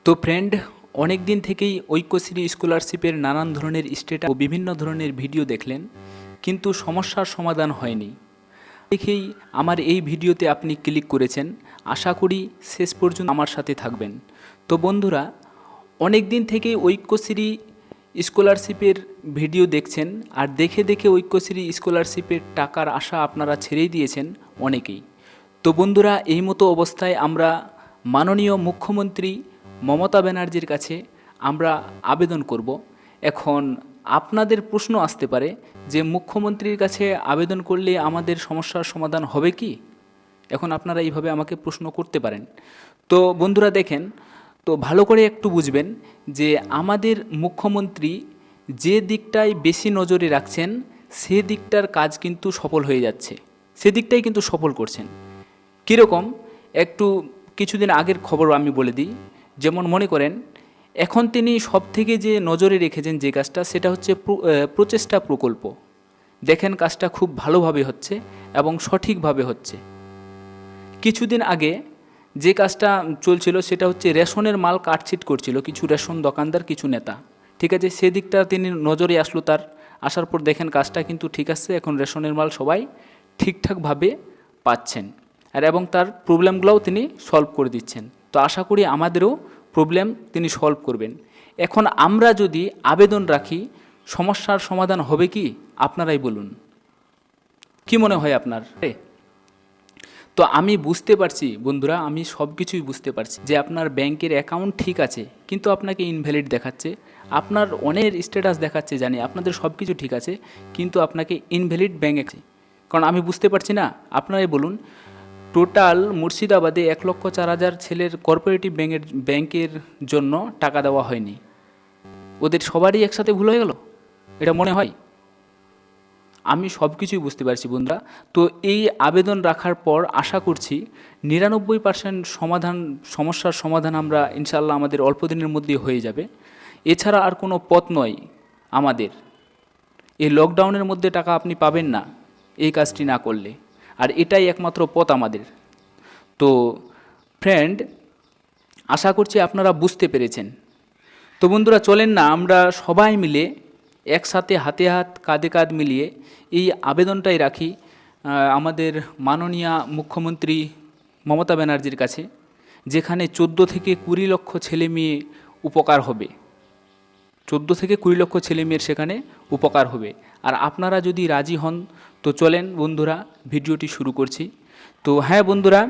তো ফ্রেন্ড, অনেক দিন থেকেই ঐক্যশ্রী স্কলারশিপের নানান ধরনের স্ট্যাটাস ও বিভিন্ন ধরনের ভিডিও দেখলেন, কিন্তু সমস্যার সমাধান হয়নি। দেখেই আমার এই ভিডিওতে আপনি ক্লিক করেছেন। আশা করি শেষ পর্যন্ত আমার সাথে থাকবেন। তো বন্ধুরা, অনেক দিন থেকেই ঐক্যশ্রী স্কলারশিপের ভিডিও দেখছেন, আর দেখে দেখে ঐক্যশ্রী স্কলারশিপের টাকার আশা আপনারা ছেড়েই দিয়েছেন অনেকেই। তো বন্ধুরা, এই মতো অবস্থায় আমরা মাননীয় মুখ্যমন্ত্রী মমতা ব্যানার্জির কাছে আমরা আবেদন করব। এখন আপনাদের প্রশ্ন আসতে পারে যে মুখ্যমন্ত্রীর কাছে আবেদন করলে আমাদের সমস্যার সমাধান হবে কি? এখন আপনারা এইভাবে আমাকে প্রশ্ন করতে পারেন। তো বন্ধুরা দেখেন, তো ভালো করে একটু বুঝবেন যে আমাদের মুখ্যমন্ত্রী যে দিকটায় বেশি নজরে রাখছেন সে দিকটার কাজ কিন্তু সফল হয়ে যাচ্ছে, সেদিকটাই কিন্তু সফল করছেন। কীরকম, একটু কিছুদিন আগের খবর আমি বলে দিই। যেমন মনে করেন, এখন তিনি সবথেকে যে নজরে রেখেছেন যে কাজটা, সেটা হচ্ছে প্রচেষ্টা প্রকল্প। দেখেন, কাজটা খুব ভালোভাবে হচ্ছে এবং সঠিকভাবে হচ্ছে। কিছুদিন আগে যে কাজটা চলছিল সেটা হচ্ছে রেশনের মাল কাটছিট করছিল কিছু রেশন দোকানদার, কিছু নেতা। ঠিক আছে, সেদিকটা তিনি নজরে আসলো, তার আসার পর দেখেন কাজটা কিন্তু ঠিক আছে, এখন রেশনের মাল সবাই ঠিকঠাকভাবে পাচ্ছেন, আর এবং তার প্রবলেমগুলোও তিনি সলভ করে দিচ্ছেন। তো আশা করি আমাদেরও প্রবলেম তিনি সলভ করবেন। এখন আমরা যদি আবেদন রাখি, সমস্যার সমাধান হবে কি? আপনারাই বলুন, কি মনে হয় আপনার? তো আমি বুঝতে পারছি বন্ধুরা, আমি সব কিছুই বুঝতে পারছি যে আপনার ব্যাংকের অ্যাকাউন্ট ঠিক আছে, কিন্তু আপনাকে ইনভ্যালিড দেখাচ্ছে। আপনার অনেক স্ট্যাটাস দেখাচ্ছে, জানি আপনাদের সব কিছু ঠিক আছে, কিন্তু আপনাকে ইনভ্যালিড ব্যাংক আছে। কারণ আমি বুঝতে পারছি না, আপনারাই বলুন। টোটাল মুর্শিদাবাদে 1,04,000 ছেলের কোঅপারেটিভ ব্যাংকের জন্য টাকা দেওয়া হয়নি। ওদের সবারই একসাথে ভুল হয়ে গেল, এটা মনে হয়? আমি সব কিছুই বুঝতে পারছি বন্ধুরা। তো এই আবেদন রাখার পর আশা করছি 99% সমস্যার সমাধান আমরা ইনশাল্লাহ আমাদের অল্প দিনের মধ্যেই হয়ে যাবে। এছাড়া আর কোনো পথ নয় আমাদের। এই লকডাউনের মধ্যে টাকা আপনি পাবেন না এই কাজটি না করলে, আর এটাই একমাত্র পথ আমাদের। তো ফ্রেন্ড, আশা করছি আপনারা বুঝতে পেরেছেন। তো বন্ধুরা, চলেন না আমরা সবাই মিলে একসাথে হাতে হাত কাঁধে কাঁধ মিলিয়ে এই আবেদনটাই রাখি আমাদের মাননীয় মুখ্যমন্ত্রী মমতা ব্যানার্জির কাছে, যেখানে 14 থেকে 20 লক্ষ ছেলে মেয়ে উপকার হবে। 14 থেকে 20 লক্ষ ছেলে মেয়ের সেখানে উপকার হবে। আর আপনারা যদি রাজি হন তো চলেন বন্ধুরা, ভিডিওটি শুরু করছি। তো হ্যাঁ বন্ধুরা,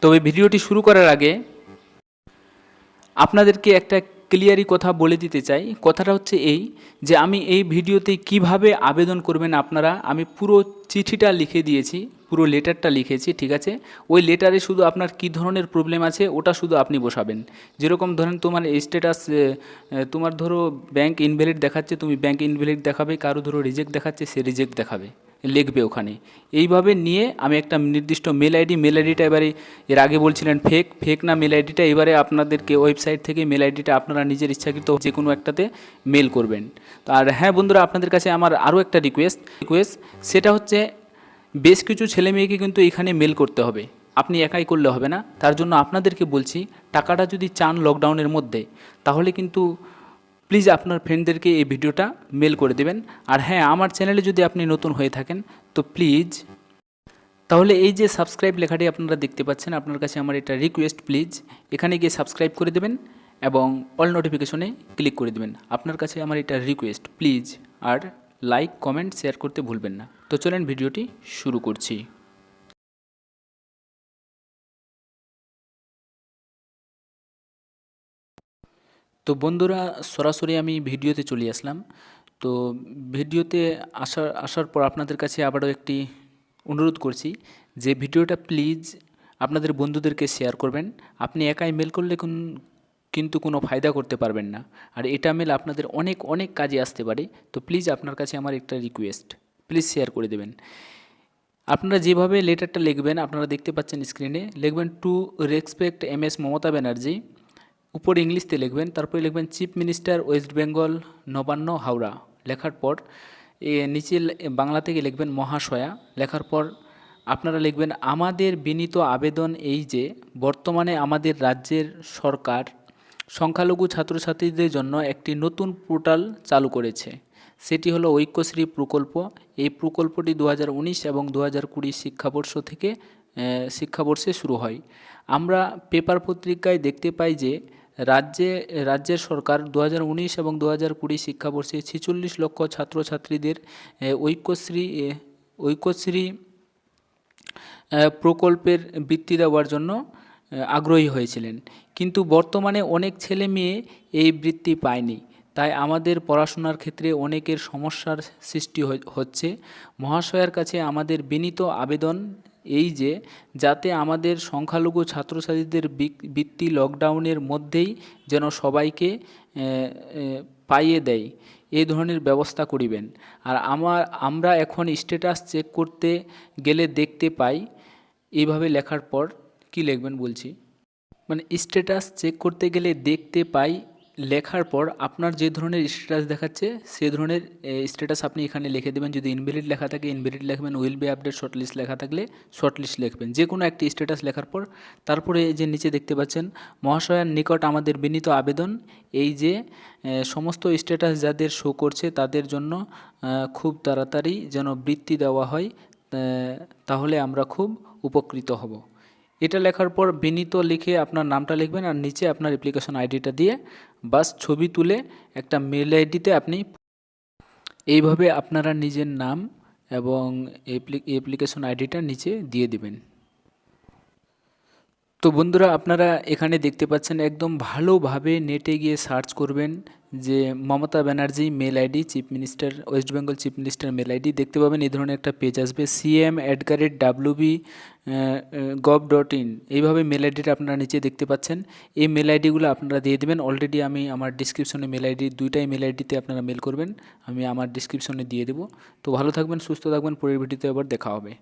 তবে ভিডিওটি শুরু করার আগে আপনাদেরকে একটা ক্লিয়ারই কথা বলে দিতে চাই। কথাটা হচ্ছে এই, যে আমি এই ভিডিওতে কিভাবে আবেদন করবেন আপনারা, আমি পুরো চিঠিটা লিখে দিয়েছি, পুরো লেটারটা লিখেছি, ঠিক আছে? ওই লেটারে শুধু আপনার কী ধরনের প্রবলেম আছে ওটা শুধু আপনি বসাবেন। যেরকম ধরেন তোমার স্ট্যাটাস, তোমার ধরো ব্যাংক ইনভ্যালিড দেখাচ্ছে, তুমি ব্যাংক ইনভ্যালিড দেখাবে, কারো ধরো রিজেক্ট দেখাচ্ছে, সে রিজেক্ট দেখাবে, লিখবে ওখানে। এইভাবে নিয়ে আমি একটা নির্দিষ্ট মেল আইডিটা এবারে, এর আগে বলছিলেন ফেক না মেল আইডিটা, এবারে আপনাদেরকে ওয়েবসাইট থেকে মেল আইডিটা আপনারা নিজের ইচ্ছাকৃত যে কোনো একটাতে মেল করবেন। তো আর হ্যাঁ বন্ধুরা, আপনাদের কাছে আমার আরও একটা রিকোয়েস্ট, সেটা হচ্ছে বেশ কিছু ছেলে মেয়েকে কিন্তু এখানে মেল করতে হবে, আপনি একাই করলে হবে না। তার জন্য আপনাদেরকে বলছি, টাকাটা যদি চান লকডাউনের মধ্যে, তাহলে কিন্তু প্লিজ আপনার ফ্রেন্ডদেরকে এই ভিডিওটা মেল করে দেবেন। আর হ্যাঁ, আমার চ্যানেলে যদি আপনি নতুন হয়ে থাকেন তো প্লিজ, তাহলে এই যে সাবস্ক্রাইব লেখাটি আপনারা দেখতে পাচ্ছেন, আপনার কাছে আমার এটা রিকোয়েস্ট, প্লিজ এখানে গিয়ে সাবস্ক্রাইব করে দেবেন এবং অল নোটিফিকেশনে ক্লিক করে দেবেন। আপনার কাছে আমার এটা রিকোয়েস্ট, প্লিজ। আর লাইক কমেন্ট শেয়ার করতে ভুলবেন না। তো চলেন ভিডিওটি শুরু করছি। তো বন্ধুরা, সরাসরি আমি ভিডিওতে চলে আসলাম। তো ভিডিওতে আসার পর আপনাদের কাছে আবারও একটি অনুরোধ করছি যে ভিডিওটা প্লিজ আপনাদের বন্ধুদেরকে শেয়ার করবেন। আপনি একাই মেল করলে কিন্তু কোনো ফায়দা করতে পারবেন না, আর এটা মেল আপনাদের অনেক অনেক কাজে আসতে পারে। তো প্লিজ আপনার কাছে আমার একটা রিকোয়েস্ট, প্লিজ শেয়ার করে দেবেন। আপনারা যেভাবে লেটারটা লিখবেন, আপনারা দেখতে পাচ্ছেন স্ক্রিনে, লিখবেন to respect MS Mamata Banerjee, উপরে ইংলিশতে লিখবেন, তারপরে লিখবেন chief minister West Bengal Nabanna Howrah. লেখার পর নিচে বাংলা থেকে লিখবেন মহাশয়া। লেখার পর আপনারা লিখবেন আমাদের বিনীত আবেদন এই যে বর্তমানে আমাদের রাজ্যের সরকার সংখ্যালঘু ছাত্রছাত্রীদের জন্য একটি নতুন পোর্টাল চালু করেছে। সেটি হলো ঐক্যশ্রী প্রকল্প। এই প্রকল্পটি 2019 এবং 2020 শিক্ষাবর্ষ থেকে শিক্ষাবর্ষে শুরু হয়। আমরা পেপার পত্রিকায় দেখতে পাই যে রাজ্যের সরকার 2019 এবং 2020 শিক্ষাবর্ষে 46 লক্ষ ছাত্রছাত্রীদের ঐক্যশ্রী প্রকল্পের বৃত্তি দেওয়ার জন্য আগ্রহী হয়েছিলেন, কিন্তু বর্তমানে অনেক ছেলে মেয়ে এই বৃত্তি পায়নি। তাই আমাদের পড়াশোনার ক্ষেত্রে অনেকের সমস্যার সৃষ্টি হচ্ছে। মহাশয়ের কাছে আমাদের বিনীত আবেদন এই যে যাতে আমাদের সংখ্যালঘু ছাত্রছাত্রীদের বৃত্তি লকডাউনের মধ্যেই যেন সবাইকে পাইয়ে দেয়, এই ধরনের ব্যবস্থা করিবেন। আর আমরা এখন স্ট্যাটাস চেক করতে গেলে দেখতে পাই, এইভাবে লেখার পর কি লিখবেন বলছি, মানে স্ট্যাটাস চেক করতে গেলে দেখতে পাই লেখার পর আপনার যে ধরনের স্ট্যাটাস দেখাচ্ছে সে ধরনের স্ট্যাটাস আপনি এখানে লিখে দেবেন। যদি ইনভ্যালিড লেখা থাকে ইনভ্যালিড লিখবেন, উইল বি আপডেট শর্টলিস্ট লেখা থাকলে শর্টলিস্ট লিখবেন। যে কোনো একটি স্ট্যাটাস লেখার পর তারপরে যে নিচে দেখতে পাচ্ছেন মহাশয়ের নিকট আমাদের বিনীত আবেদন এই যে সমস্ত স্ট্যাটাস যাদের শো করছে তাদের জন্য খুব তাড়াতাড়ি যেন বৃত্তি দেওয়া হয়, তাহলে আমরা খুব উপকৃত হব। এটা লেখার পর বিনীত লিখে আপনার নামটা লিখবেন আর নিচে আপনার অ্যাপ্লিকেশন আইডিটা দিয়ে বাস ছবি তুলে একটা মেল আইডিতে আপনি এইভাবে আপনারা নিজের নাম এবং অ্যাপ্লিকেশন আইডিটা নিচে দিয়ে দিবেন। তো বন্ধুরা, আপনারা এখানে দেখতে পাচ্ছেন একদম ভালোভাবে নেটে গিয়ে সার্চ করবেন যে Mamata Banerjee mail ID, chief minister, West Bengal chief minister mail ID দেখতে পাবেন। এই ধরনের একটা পেজ আসবে cm@wb.gov.in, এইভাবে মেল আইডিটা আপনারা নিচে দেখতে পাচ্ছেন। এই মেল আইডিগুলো আপনারা দিয়ে দেবেন। অলরেডি আমি আমার ডিসক্রিপশনে মেল আইডি, দুইটাই মেল আইডিতে আপনারা মেল করবেন, আমি আমার ডিসক্রিপশনে দিয়ে দেবো। তো ভালো থাকবেন, সুস্থ থাকবেন, পরের ভিডিওতে আবার দেখা হবে।